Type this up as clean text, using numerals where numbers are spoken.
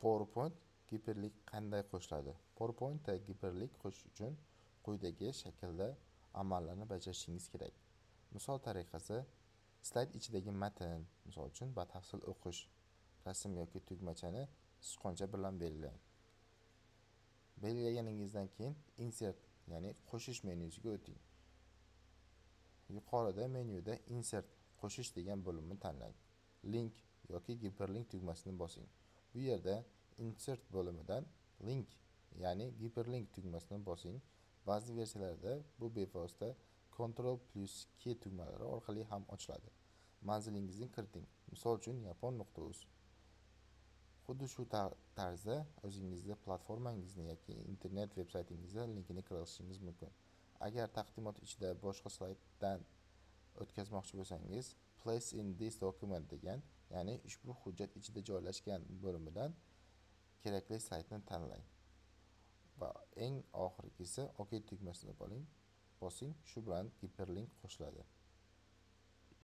PowerPoint giperlik qanday qo'shiladi? PowerPointda giperlik qo'shish uchun quyidagi shaklda amallarni bajarishingiz kerak. Misol tariqasi, slayd ichidagi matn, misol uchun batafsil o'qish, rasm yoki tugmachani sichqoncha bilan belgilang. Belgilaganingizdan keyin Insert, ya'ni qo'shish menyusiga o'ting. Yuqorida menyuda Insert qo'shish degan bo'limni tanlang. Link yoki giperlink tugmasini bosing. Bu yerda Insert bo'limidan Link, ya'ni giperlink tugmasini bosing. Ba'zi versiyalarda bu bevosita Ctrl+K tugmalari orqali ham ochiladi. Manzilingizni kiriting. Misol uchun yapon.uz. Xuddi shu tarzda o'zingizda platformangizni yoki internet veb-saytingizda linkini kirishingiz mumkin. Agar taqdimot ichida boshqa slayddan o'tkazmoqchi bo'lsangiz, Place in this document degan, ya'ni ushbu hujjat ichida joylashgan bo'limidan kerakli slaydni tanlang. Va eng oxirgisi OK tugmasini bosing. Shu bilan giperlink qo'shiladi.